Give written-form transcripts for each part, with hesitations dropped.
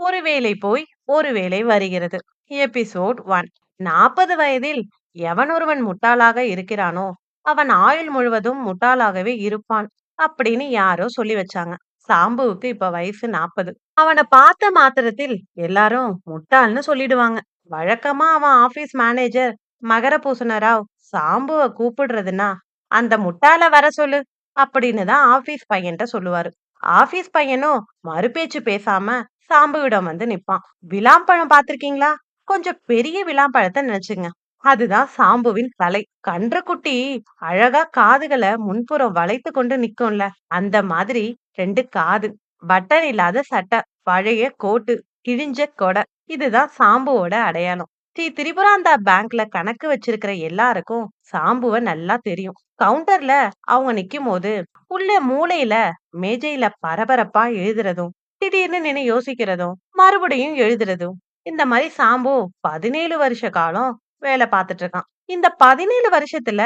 ஒரு வேளை போய் ஒரு வேளை வருகிறது. எபிசோட் 1. 40 வயதில் எவன் ஒருவன் முட்டாளாக இருக்கிறானோ அவன் ஆயுள் முழுவதும் முட்டாளாகவே இருப்பான் அப்படின்னு யாரோ சொல்லி வச்சாங்க. சாம்புவுக்கு இப்ப வயசு 40. அவனை பார்த்த மாத்திரத்தில் எல்லாரும் முட்டாள்னு சொல்லிடுவாங்க. வழக்கமா அவன் ஆபீஸ் மேனேஜர் மகரபூசண ராவ் சாம்புவை கூப்பிடுறதுன்னா அந்த முட்டாள வர சொல்லு அப்படின்னு தான் ஆபீஸ் பையன்ட்ட சொல்லுவாரு. ஆபீஸ் பையனும் மறுபேச்சு பேசாம சாம்புவிடம் வந்து நிப்பான். விளாம்பழம் பாத்திருக்கீங்களா? கொஞ்சம் பெரிய விளாம்பழத்தை நினைச்சுங்க. அதுதான் சாம்புவின் தலை. கன்றுக்குட்டி அழகா காதுகளை முன்புறம் வளைத்து கொண்டு நிக்கும்ல, அந்த மாதிரி 2 காது, பட்டன் இல்லாத சட்டை, பழைய கோட்டு, கிழிஞ்ச கொடை. இதுதான் சாம்புவோட அடையாளம். ஸ்ரீ திரிபுராந்தா பேங்க்ல கணக்கு வச்சிருக்கிற எல்லாருக்கும் சாம்புவ நல்லா தெரியும். கவுண்டர்ல அவங்க நிக்கும் போது உள்ள மூலையில மேஜையில பரபரப்பா எழுதுறதும், திடீர்னு நின்னு யோசிக்கிறதும், மறுபடியும் எழுதுறதும், இந்த மாதிரி சாம்பு 17 வருஷ காலம் வேலை பார்த்துட்டு இருக்கான். இந்த 17 வருஷத்துல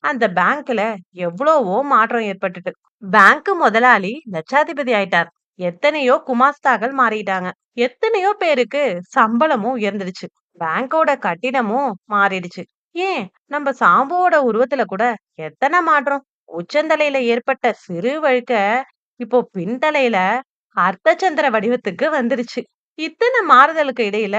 அந்த பேங்க்ல எவ்வளவோ மாற்றம் ஏற்பட்டுட்டு பேங்க் முதலாளி லட்சாதிபதி ஆயிட்டார். எத்தனையோ குமாஸ்தாக்கள் மாறிட்டாங்க. எத்தனையோ பேருக்கு சம்பளமும் உயர்ந்துடுச்சு. பேங்கோட கட்டிடமும் மாறிடுச்சு. ஏன் நம்ம சாம்புவோட உருவத்துல கூட எத்தனை மாற்றம். உச்சந்தலையில ஏற்பட்ட சிறு வழுக்க இப்போ பின்தலையில அர்த்தச்சந்திர வடிவத்துக்கு வந்துருச்சு. இத்தனை மாறுதலுக்கு இடையில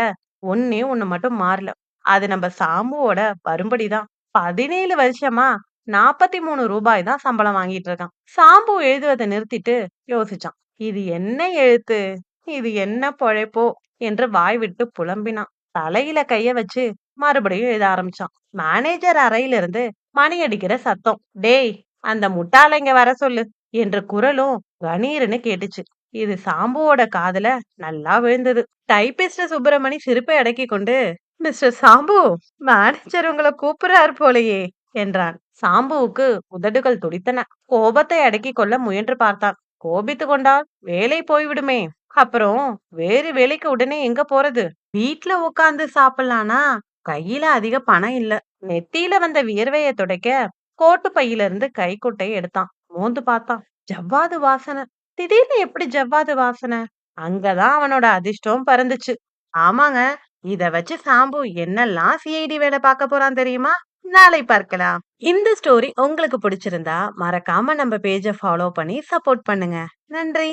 ஒண்ணே ஒண்ணு மட்டும் மாறல. அது நம்ம சாம்புவோட வரும்படிதான். 17 வருஷமா 43 ரூபாய் தான் சம்பளம் வாங்கிட்டு இருக்கான். சாம்பு எழுதுவதை நிறுத்திட்டு யோசிச்சான். இது என்ன எழுத்து, இது என்ன பொழைப்போ என்று வாய் விட்டு புலம்பினான். தலையில கைய வச்சு மறுபடியும் எழுத ஆரம்பிச்சான். மேனேஜர் அறையிலிருந்து மணி அடிக்கிற சத்தம். டேய், அந்த முட்டாள இங்க வர சொல்லு என்ற குரலும் கணீர்னு கேட்டுச்சு. இது சாம்புவோட காதுல நல்லா விழுந்தது. டைபிஸ்ட் சுப்பிரமணி சிரிப்பை அடக்கி கொண்டு, மிஸ்டர் சாம்பு, மேனேஜர் உங்களை கூப்பிடுறாரு போலயே என்றான். சாம்புவுக்கு உதடுகள் துடித்தன. கோபத்தை அடக்கிக் கொள்ள முயன்று பார்த்தான். கோபித்து கொண்டால் வேலை போய்விடுமே. அப்புறம் வேறு வேலைக்கு உடனே எங்க போறது? வீட்ல உட்கார்ந்து சாப்பிடலானா கையில அதிக பணம் இல்ல. நெத்தியில வந்த வியர்வைய துடைக்க கோட்டு பையில இருந்து கைக்குட்டையை எடுத்தான். மோந்து பார்த்தான். ஜவ்வாது வாசனை. திடீர்னு எப்படி ஜவ்வாது வாசனை? அங்கதான் அவனோட அதிர்ஷ்டம் பறந்துச்சு. ஆமாங்க, இத வச்சு சாம்பு என்னெல்லாம் சிஐடி வேலை பார்க்க போறான் தெரியுமா? நாளை பார்க்கலாம். இந்த ஸ்டோரி உங்களுக்கு பிடிச்சிருந்தா மறக்காம நம்ம பேஜை ஃபாலோ பண்ணி சப்போர்ட் பண்ணுங்க. நன்றி.